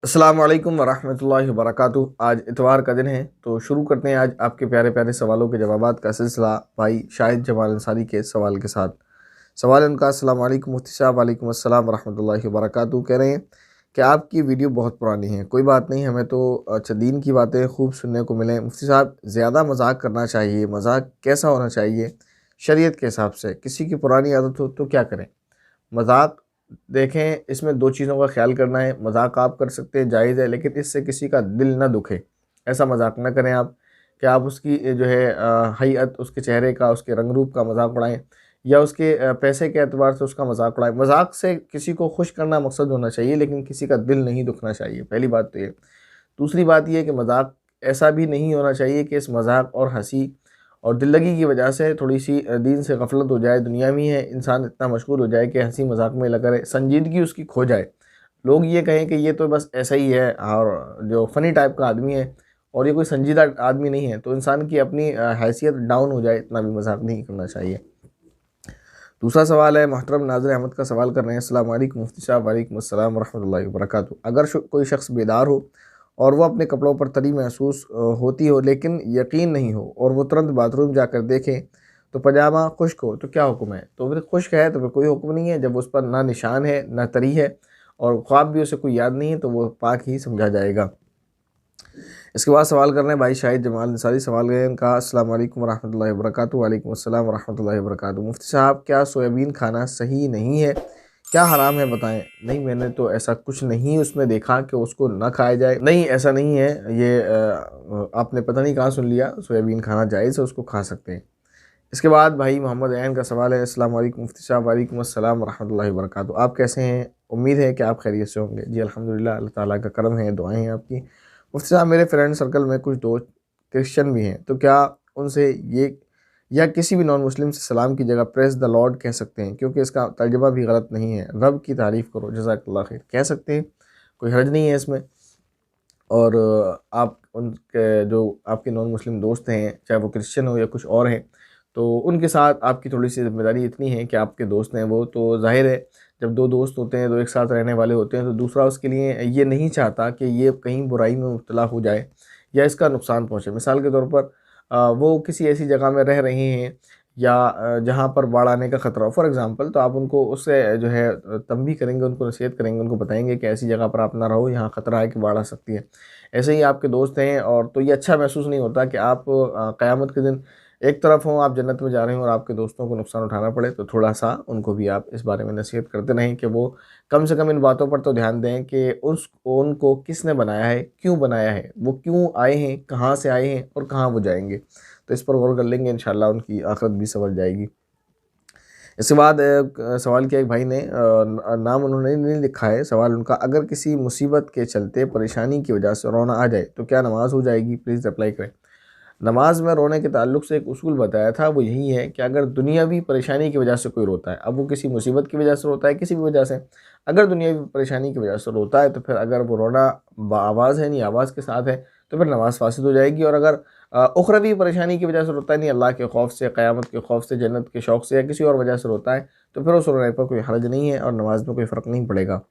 अस्सलाम वालेकुम वरहमतुल्लाहि वबरकातुहू। आज इतवार का दिन है, तो शुरू करते हैं आज आपके प्यारे प्यारे सवालों के जवाबात का सिलसिला भाई शाहिद जमाल अंसारी के सवाल के साथ। सवाल है उनका, अस्सलाम वालेकुम मुफ्ती साहब। वालेकुम अस्सलाम वरहमतुल्लाहि वबरकातुहू। कह रहे हैं कि आपकी वीडियो बहुत पुरानी है, कोई बात नहीं, हमें तो अच्छा दीन की बातें खूब सुनने को मिले। मुफ्ती साहब, ज़्यादा मजाक करना चाहिए, मजाक कैसा होना चाहिए शरीयत के हिसाब से? किसी की पुरानी आदत हो तो क्या करें? मजाक देखें, इसमें दो चीज़ों का ख्याल करना है। मजाक आप कर सकते हैं, जायज़ है, लेकिन इससे किसी का दिल ना दुखे, ऐसा मजाक ना करें आप कि आप उसकी जो है हैयत, उसके चेहरे का, उसके रंग रूप का मजाक उड़ाएं, या उसके पैसे के एतबार से उसका मजाक उड़ाएं। मजाक से किसी को खुश करना मकसद होना चाहिए, लेकिन किसी का दिल नहीं दुखना चाहिए। पहली बात तो ये। दूसरी बात यह कि मजाक ऐसा भी नहीं होना चाहिए कि इस मजाक और हंसी और दिल लगी की वजह से थोड़ी सी दीन से गफलत हो जाए। दुनिया में है, इंसान इतना मशगूल हो जाए कि हंसी मजाक में लगा रहे, संजीदगी उसकी खो जाए। लोग ये कहें कि ये तो बस ऐसा ही है और जो फ़नी टाइप का आदमी है, और ये कोई संजीदा आदमी नहीं है, तो इंसान की अपनी हैसियत डाउन हो जाए, इतना भी मजाक नहीं करना चाहिए। दूसरा सवाल है, मोहतरम नाज़िर अहमद का सवाल कर रहे हैं, अस्सलाम वालेकुम मुफ्ती साहब। वालेकुम अस्सलाम वरहमतुल्लाहि वबरकातुहू। अगर कोई शख्स बेदार हो और वो अपने कपड़ों पर तरी महसूस होती हो, लेकिन यकीन नहीं हो, और वो तुरंत बाथरूम जाकर देखें तो पजामा खुश्क हो, तो क्या हुक्म है? तो फिर खुश्क है तो फिर कोई हुक्म नहीं है। जब उस पर ना निशान है ना तरी है और ख्वाब भी उसे कोई याद नहीं है, तो वो पाक ही समझा जाएगा। इसके बाद सवाल कर रहे हैं भाई शाहिद जमाल अंसारी। सवाल है इनका, अस्सलाम वालेकुम वरहमतुल्लाहि वबरकातुहू। वालेकुम अस्सलाम वरहमतुल्लाहि वबरकातुहू। मुफ्ती साहब, क्या सोयाबीन खाना सही नहीं है? क्या हराम है, बताएं। नहीं, मैंने तो ऐसा कुछ नहीं उसमें देखा कि उसको ना खाया जाए। नहीं, ऐसा नहीं है। ये आपने पता नहीं कहाँ सुन लिया। सोयाबीन खाना जायज़ है, उसको खा सकते हैं। इसके बाद भाई मोहम्मद ऐन का सवाल है, अस्सलाम वालेकुम मुफ्ती साहब। वालेकुम अस्सलाम वरहमतुल्लाहि वबरकातुहू। आप कैसे हैं? उम्मीद है कि आप खैरियत से होंगे। जी अल्हम्दुलिल्लाह, अल्लाह ताला का करम है, दुआएं हैं आपकी। मुफ्ती साहब, मेरे फ्रेंड सर्कल में कुछ दोस्त क्रिश्चियन भी हैं, तो क्या उनसे ये या किसी भी नॉन मुस्लिम से सलाम की जगह प्रेस द लॉर्ड कह सकते हैं? क्योंकि इसका तर्जुमा भी गलत नहीं है। रब की तारीफ़ करो, जज़ाकल्लाह खैर, कह सकते हैं, कोई हर्ज नहीं है इसमें। और आप उनके जो आपके नॉन मुस्लिम दोस्त हैं, चाहे वो क्रिश्चियन हो या कुछ और हैं, तो उनके साथ आपकी थोड़ी सी ज़िम्मेदारी इतनी है कि आपके दोस्त हैं वो, तो ज़ाहिर है जब दो दोस्त होते हैं, दो एक साथ रहने वाले होते हैं, तो दूसरा उसके लिए ये नहीं चाहता कि ये कहीं बुराई में मुब्तला हो जाए या इसका नुकसान पहुँचे। मिसाल के तौर पर वो किसी ऐसी जगह में रह रहे हैं या जहाँ पर बाढ़ आने का ख़तरा हो फॉर एग्ज़ाम्पल, तो आप उनको उससे जो है तंबीह करेंगे, उनको नसीहत करेंगे, उनको बताएँगे कि ऐसी जगह पर आप ना रहो, यहाँ ख़तरा है कि बाढ़ आ सकती है। ऐसे ही आपके दोस्त हैं, और तो ये अच्छा महसूस नहीं होता कि आप क़यामत के दिन एक तरफ हों, आप जन्नत में जा रहे हों और आपके दोस्तों को नुकसान उठाना पड़े। तो थोड़ा-सा उनको भी आप इस बारे में नसीहत करते रहें कि वो कम से कम इन बातों पर तो ध्यान दें कि उनको किसने बनाया है, क्यों बनाया है, वो क्यों आए हैं, कहाँ से आए हैं और कहाँ वो जाएँगे। तो इस पर गौर कर लेंगे, इंशाअल्लाह उनकी आखिरत भी संवर जाएगी। इसके बाद सवाल किया एक भाई ने, नाम उन्होंने नहीं लिखा है। सवाल उनका, अगर किसी मुसीबत के चलते परेशानी की वजह से रोना आ जाए तो क्या नमाज हो जाएगी? प्लीज़ रिप्लाई करें। नमाज में रोने के ताल्लुक से एक उसूल बताया था, वो यही है कि अगर दुनियावी परेशानी की वजह से कोई रोता है, अब वो किसी मुसीबत की वजह से रोता है, किसी भी वजह से, अगर दुनियावी परेशानी की वजह से रोता है, तो फिर अगर वो रोना बाआवाज़ है, नहीं आवाज़ के साथ है, तो फिर नमाज फासिद हो जाएगी। और अगर उखरवी परेशानी की वजह से रोता है, नहीं अल्लाह के खौफ से, क़यामत के खौफ से, जन्नत के शौक़ से, या किसी और वजह से रोता है, तो फिर उस रोने पर कोई हर्ज नहीं है और नमाज में कोई फ़र्क नहीं पड़ेगा।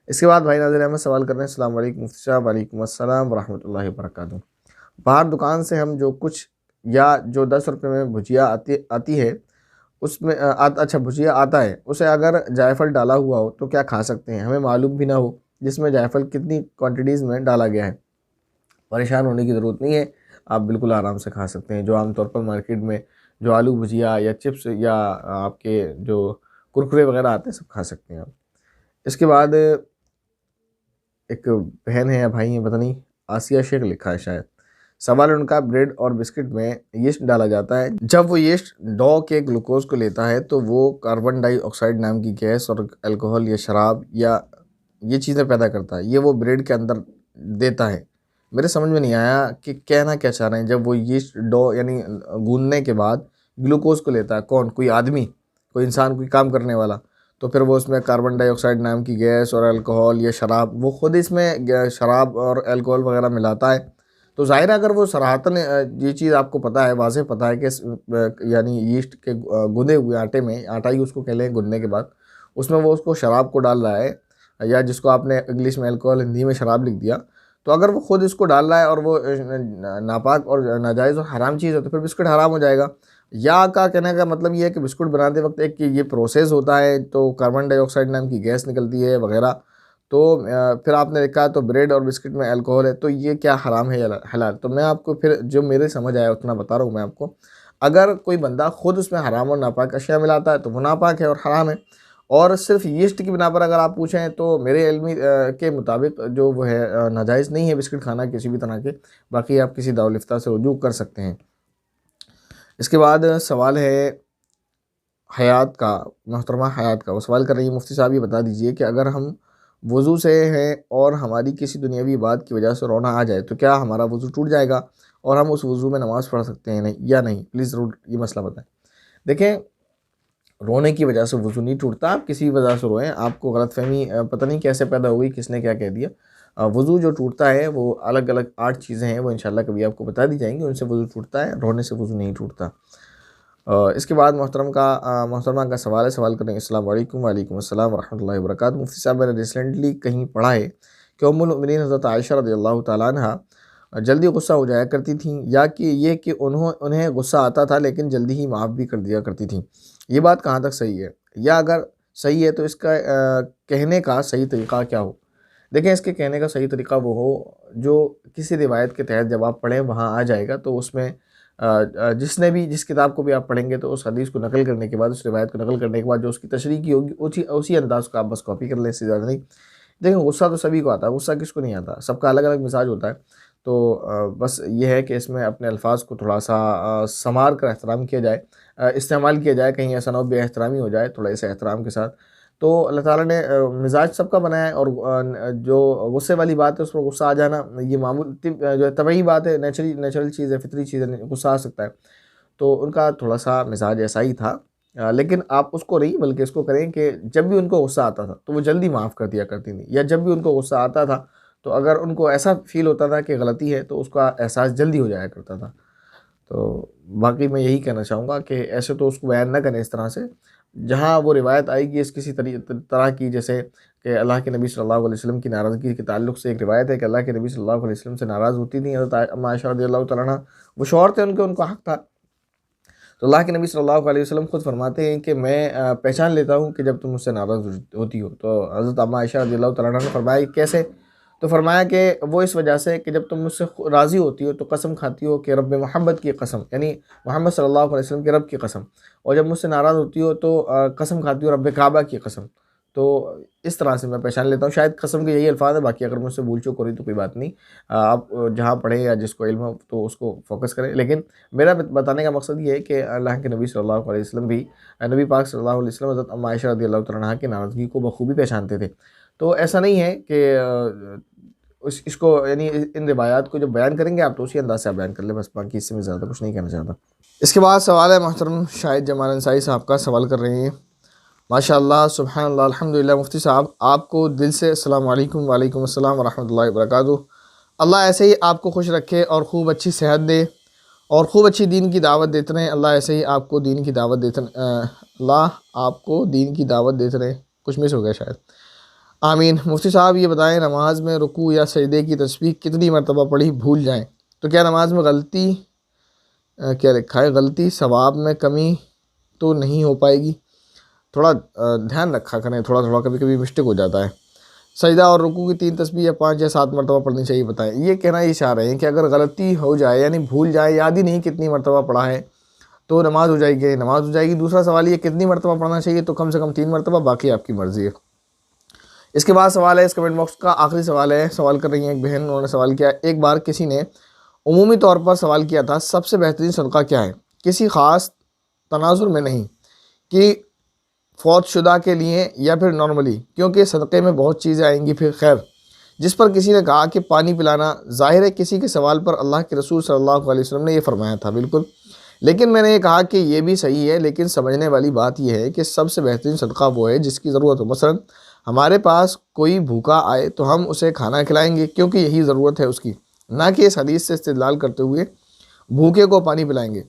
इसके बाद भाई नाज़िर अहमद सवाल कर रहे हैं, अस्सलाम वालेकुम मुफ्ती साहब। वालेकुम अस्सलाम वरहमतुल्लाहि वबरकातुहू। बाहर दुकान से हम जो कुछ या जो 10 रुपए में भुजिया आती आती है, उसमें अच्छा भुजिया आता है, उसे अगर जायफ़ल डाला हुआ हो तो क्या खा सकते हैं? हमें मालूम भी ना हो जिसमें जायफ़ल कितनी क्वांटिटीज़ में डाला गया है। परेशान होने की ज़रूरत नहीं है, आप बिल्कुल आराम से खा सकते हैं। जो आमतौर पर मार्केट में जो आलू भुजिया या चिप्स या आपके जो कुरकुरे वग़ैरह आते हैं, सब खा सकते हैं आप। इसके बाद एक बहन है या भाई है, पता नहीं, आसिया शेख लिखा है शायद। सवाल है उनका, ब्रेड और बिस्किट में यीस्ट डाला जाता है, जब वो यीस्ट डॉ के ग्लूकोज को लेता है तो वो कार्बन डाइऑक्साइड नाम की गैस और अल्कोहल या शराब या ये चीज़ें पैदा करता है, ये वो ब्रेड के अंदर देता है। मेरे समझ में नहीं आया कि कहना क्या चाह रहे हैं। जब वो यीस्ट डॉ यानी गूंदने के बाद ग्लूकोज को लेता है, कौन? कोई आदमी, कोई इंसान, कोई काम करने वाला, तो फिर वो उसमें कार्बन डाइऑक्साइड नाम की गैस और अल्कोहल या शराब, वो खुद इसमें शराब और अल्कोहल वगैरह मिलाता है। तो ज़ाहिर है अगर वो सराहतन ये चीज़ आपको पता है, वाज़ेह पता है कि यानी यीस्ट के गूँधे हुए आटे में, आटा ही उसको कह लें गूँधने के बाद, उसमें वो उसको शराब को डाल रहा है, या जिसको आपने इंग्लिश में अल्कोहल, हिंदी में शराब लिख दिया, तो अगर वो खुद इसको डाल रहा है और वो नापाक और नाजायज़ और हराम चीज़ है तो फिर बिस्कुट हराम हो जाएगा। या का कहने का मतलब ये है कि बिस्कुट बनाते वक्त एक कि ये प्रोसेस होता है तो कार्बन डाइऑक्साइड नाम की गैस निकलती है वगैरह, तो फिर आपने देखा तो ब्रेड और बिस्किट में अल्कोहल है, तो ये क्या हराम है या हलाल? तो मैं आपको फिर जो मेरे समझ आया उतना बता रहा हूँ मैं आपको। अगर कोई बंदा खुद उसमें हराम और नापाक अशिया मिलाता है तो वो नापाक है और हराम है। और सिर्फ यीस्ट की बिना पर अगर आप पूछें तो मेरे इल्मी के मुताबिक जो वो है नाजायज़ नहीं है बिस्किट खाना किसी भी तरह के। बाकी आप किसी दारुल इफ्ता से रुजू कर सकते हैं। इसके बाद सवाल है हयात का, मोहतरमा हयात का। वो सवाल कर रही है, मुफ्ती साहब ये बता दीजिए कि अगर हम वज़ू से हैं और हमारी किसी दुनियावी बात की वजह से रोना आ जाए तो क्या हमारा वज़ू टूट जाएगा और हम उस वज़ू में नमाज़ पढ़ सकते हैं नहीं या नहीं? प्लीज़ ज़रूर ये मसला बताएं। देखें, रोने की वजह से वज़ू नहीं टूटता। आप किसी भी वजह से रोएं, आपको गलतफ़हमी पता नहीं कैसे पैदा हो गई, किसने क्या कह दिया। वज़ू जो टूटता है वो अलग अलग 8 चीज़ें हैं, वो इंशाल्लाह कभी आपको बता दी जाएंगी, उनसे वज़ू टूटता है, रोने से वज़ू नहीं टूटता। इसके बाद मोहतरमा का सवाल है, सवाल करेंगे। अस्सलाम वालेकुम। वालेकुम अस्सलाम रहमतुल्लाहि व बरकातहू। मुफ्ती साहब, मैंने रिसेंटली कहीं पढ़ा है कि उम्मुल मोमिनीन हज़रत आयशा रज़ियल्लाहु तआला अन्हा जल्दी गुस्सा हो जाया करती थीं, या कि ये कि उन्हें गुस्सा आता था लेकिन जल्दी ही माफ़ भी कर दिया करती थीं। ये बात कहाँ तक सही है, या अगर सही है तो इसका कहने का सही तरीक़ा क्या हो? देखें, इसके कहने का सही तरीक़ा वो हो जो किसी रिवायत के तहत जब आप पढ़ें वहाँ आ जाएगा। तो उसमें जिसने भी जिस किताब को भी आप पढ़ेंगे तो उस हदीस को नकल करने के बाद, उस रिवायत को नकल करने के बाद जो उसकी तशरीह की होगी उसी अंदाज़ को आप बस कॉपी कर लें, इससे ज़्यादा नहीं। देखिए, गुस्सा तो सभी को आता है, गुस्सा किसको नहीं आता, सबका अलग अलग मिजाज होता है। तो बस ये है कि इसमें अपने अल्फाज को थोड़ा सा संवार कर एहतराम किया जाए, इस्तेमाल किया जाए, कहीं ऐसा ना हो बेएहतरामी हो जाए, थोड़ा इसे एहतराम के साथ। तो अल्लाह ताला ने मिजाज सबका बनाया है, और जो गुस्से वाली बात है उस पर गुस्सा आ जाना ये मामूल जो है तबई बात है, नेचुरल चीज़ है, फितरी चीज़ है, गुस्सा आ सकता है। तो उनका थोड़ा सा मिजाज ऐसा ही था। लेकिन आप उसको नहीं बल्कि इसको करें कि जब भी उनको गुस्सा आता था तो वो जल्दी माफ़ कर दिया करती थी, या जब भी उनको गुस्सा आता था तो अगर उनको ऐसा फ़ील होता था कि गलती है तो उसका एहसास जल्दी हो जाया करता था। तो बाकी मैं यही कहना चाहूँगा कि ऐसे तो उसको बयान ना करें इस तरह से। जहाँ वो रिवायत आएगी इस किसी तरह की, जैसे कि अल्लाह के नबी सल्लल्लाहु अलैहि वसल्लम की नाराज़गी के ताल्लुक़ से एक रिवायत है कि अल्लाह के नबी सल्लल्लाहु अलैहि वसल्लम से नाराज़ होती थी हज़रत अम्मा आयशा रज़ियल्लाहु तआला अन्हा। वो शौहर थे उनके, उनका हक़ था। तो अल्लाह के नबी सल्लल्लाहु अलैहि वसल्लम खुद फरमाते हैं कि मैं पहचान लेता हूँ कि जब तुम मुझसे नाराज़ होती हो। तो हज़रत अम्मा आयशा रज़ियल्लाहु तआला अन्हा ने फरमाया कैसे? तो फरमाया कि वो इस वजह से कि जब तुम मुझसे राज़ी होती हो तो कसम खाती हो कि रब मोहम्मद की कसम, यानी मोहम्मद सल्लल्लाहु अलैहि वसल्लम के रब की कसम, और जब मुझसे नाराज़ होती हो तो कसम खाती हो रब काबा की कसम। तो इस तरह से मैं पहचान लेता हूँ, शायद कसम के यही अल्फाज है, बाकी अगर मुझसे भूल चूक हो रही तो कोई बात नहीं। आप जहाँ पढ़ें या जिसको इल्म हो तो उसको फोकस करें। लेकिन मेरा बताने का मकसद ये है कि अल्लाह के नबी सल्लल्लाहु अलैहि वसल्लम भी, नबी पाक सल्लल्लाहु अलैहि वसल्लम हज़रत अम्मा आयशा रज़ियल्लाहु तआला अन्हा की नाराज़गी को बखूबी पहचानते थे। तो ऐसा नहीं है कि इसको यानी इन रिवायात को जब बयान करेंगे आप तो उसी अंदाज से आप बयान कर लें, बस बाकी इससे मैं ज़्यादा कुछ नहीं कहना चाहता। इसके बाद सवाल है मोहतरम शाहिद जमाल अंसारी साहब का, सवाल कर रहे हैं। माशाअल्लाह सुब्हानअल्लाह अल्हम्दुलिल्लाह। मुफ्ती साहब, आपको दिल से अस्सलाम वालेकुम। वालेकुम अस्सलाम व रहमतुल्लाहि व बरकातहू। अल्लाह ऐसे ही आपको खुश रखे और खूब अच्छी सेहत दे और खूब अच्छी दीन की दावत देते रहें। अल्लाह ऐसे ही आपको दीन की दावत देते अल्लाह आपको दीन की दावत देते रहें। कुछ मिस हो गया शायद, आमीन। मुफ्ती साहब ये बताएं, नमाज में रुकू या सजदे की तस्बीह कितनी मरतबा पढ़ी भूल जाएं तो क्या नमाज में गलती क्या लिखा है, गलती सवाब में कमी तो नहीं हो पाएगी? थोड़ा ध्यान रखा करें, थोड़ा थोड़ा कभी कभी मिस्टेक हो जाता है। सजदा और रुकू की 3 तस्बीह या 5 या 7 मरतबा पढ़नी चाहिए, बताएं। ये कहना ही चाह रहे हैं कि अगर गलती हो जाए यानी भूल जाए, याद ही नहीं कितनी मरतबा पढ़ा है, तो नमाज हो जाएगी, नमाज हो जाएगी। दूसरा सवाल ये कितनी मरतबा पढ़ना चाहिए, तो कम से कम 3 मरतबा, बाकी आपकी मर्ज़ी है। इसके बाद सवाल है, इस कमेंट बॉक्स का आखिरी सवाल है, सवाल कर रही हैं एक बहन, उन्होंने सवाल किया, एक बार किसी ने उमूमी तौर पर सवाल किया था सबसे बेहतरीन सदका क्या है, किसी ख़ास तनाजुर में नहीं कि फौत शुदा के लिए या फिर नॉर्मली, क्योंकि सदक़े में बहुत चीज़ें आएंगी। फिर खैर, जिस पर किसी ने कहा कि पानी पिलाना, ज़ाहिर है किसी के सवाल पर अल्लाह के रसूल सल्लल्लाहु अलैहि वसल्लम ने ये फरमाया था, बिल्कुल। लेकिन मैंने ये कहा कि ये भी सही है, लेकिन समझने वाली बात यह है कि सबसे बेहतरीन सदका वो है जिसकी ज़रूरत हो। मसलन हमारे पास कोई भूखा आए तो हम उसे खाना खिलाएंगे क्योंकि यही ज़रूरत है उसकी, ना कि इस हदीस से इस्तेदलाल करते हुए भूखे को पानी पिलाएंगे।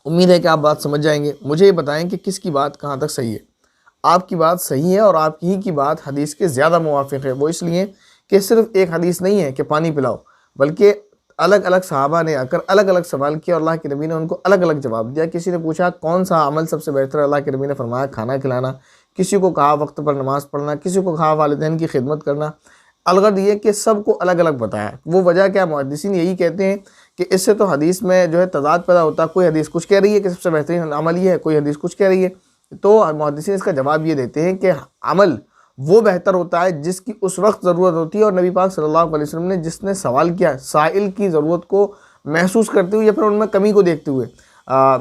उम्मीद है कि आप बात समझ जाएंगे। मुझे ये बताएं कि किसकी बात कहाँ तक सही है। आपकी बात सही है और आपकी ही की बात हदीस के ज़्यादा मुवाफिक है। वो इसलिए कि सिर्फ एक हदीस नहीं है कि पानी पिलाओ, बल्कि अलग अलग सहाबा ने आकर अलग अलग सवाल किया और अल्लाह के नबी ने उनको अलग अलग जवाब दिया। किसी ने पूछा कौन सा अमल सबसे बेहतर है, अल्लाह के नबी ने फरमाया खाना खिलाना। किसी को कहा वक्त पर नमाज़ पढ़ना, किसी को कहा वालिदैन की खिदमत करना। अलगद ये कि सबको अलग अलग बताया। वो वजह क्या, मुहद्दिसीन यही कहते हैं कि इससे तो हदीस में जो है तज़ाद पैदा होता है। कोई हदीस कुछ कह रही है कि सबसे बेहतरीन अमल ये है, कोई हदीस कुछ कह रही है। तो मुहद्दिसीन इसका जवाब ये देते हैं कि अमल वो बेहतर होता है जिसकी उस वक्त ज़रूरत होती है। और नबी पाक सल्लल्लाहु अलैहि वसल्लम ने जिसने सवाल किया साइल की ज़रूरत को महसूस करते हुए या फिर उनमें कमी को देखते हुए।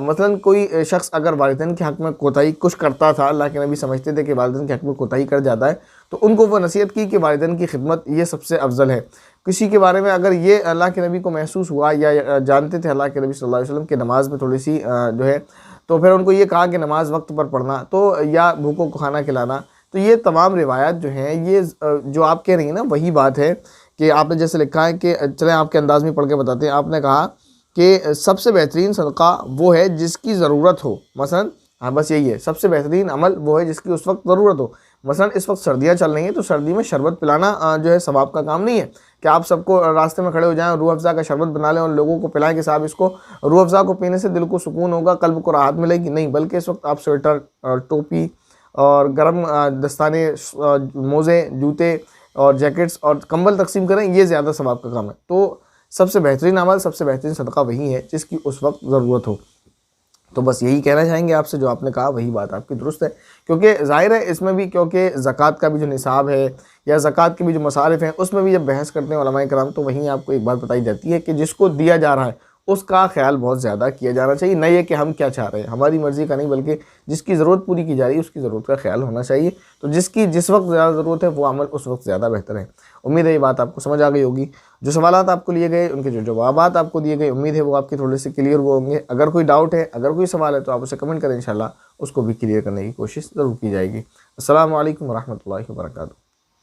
मसलन कोई शख्स अगर वालिदैन के हक़ में कोताही कुछ करता था, अल्लाह के नबी समझते थे कि वालिदैन के हक़ में कोताही कर जाता है, तो उनको वो नसीहत की कि वालिदैन की खिदमत ये सबसे अफजल है। किसी के बारे में अगर ये अल्लाह के नबी को महसूस हुआ या जानते थे अल्लाह के नबी सल्लल्लाहु अलैहि वसल्लम कि नमाज़ में थोड़ी सी जो है, तो फिर उनको ये कहा कि नमाज़ वक्त पर पढ़ना, तो या भूखों को खाना खिलाना। तो ये तमाम रिवायात जो हैं, ये जो आप कह रही हैं ना, वही बात है कि आपने जैसे लिखा है कि चलें आपके अंदाज़ में पढ़ के बताते हैं। आपने कहा कि सबसे बेहतरीन सदका वो है जिसकी ज़रूरत हो। मसलन हाँ, बस यही है, सबसे बेहतरीन अमल वो है जिसकी उस वक्त ज़रूरत हो। मसलन इस वक्त सर्दियाँ चल रही हैं, तो सर्दी में शरबत पिलाना जो है सवाब का काम नहीं है कि आप सबको रास्ते में खड़े हो जाएं और रूह अफ़ज़ा का शरबत बना लें और लोगों को पिलाएं कि साहब इसको रूह अफ़ज़ा को पीने से दिल को सुकून होगा, कल्ब को राहत मिलेगी। नहीं, बल्कि इस वक्त आप स्वेटर, टोपी और गर्म दस्ताने, मोज़े, जूते और जैकेट्स और कंबल तकसीम करें, ये ज़्यादा सवाब का काम है। तो सबसे बेहतरीन अमल, सबसे बेहतरीन सदका वही है जिसकी उस वक्त ज़रूरत हो। तो बस यही कहना चाहेंगे आपसे, जो आपने कहा वही बात आपकी दुरुस्त है। क्योंकि ज़ाहिर है इसमें भी, क्योंकि ज़कात का भी जो निसाब है या ज़कात के भी जो मसारिफ़ हैं, उसमें भी जब बहस करते हैं उलमाए किराम, तो वहीं आपको एक बात बताई जाती है कि जिसको दिया जा रहा है उसका ख्याल बहुत ज़्यादा किया जाना चाहिए। नहीं है कि हम क्या चाह रहे हैं, हमारी मर्ज़ी का नहीं, बल्कि जिसकी ज़रूरत पूरी की जा रही है उसकी ज़रूरत का ख्याल होना चाहिए। तो जिसकी जिस वक्त ज़्यादा ज़रूरत है वो अमल उस वक्त ज़्यादा बेहतर है। उम्मीद है ये बात आपको समझ आ गई होगी। जो सवालात आपको लिए गए, उनके जो जवाबात आपको दिए गए, उम्मीद है वो आपके थोड़े से क्लियर हुए होंगे। अगर कोई डाउट है, अगर कोई सवाल है, तो आप उसे कमेंट करें, इंशाल्लाह उसको भी क्लियर करने की कोशिश ज़रूर की जाएगी। अस्सलामु अलैकुम व रहमतुल्लाहि व बरकातुहू।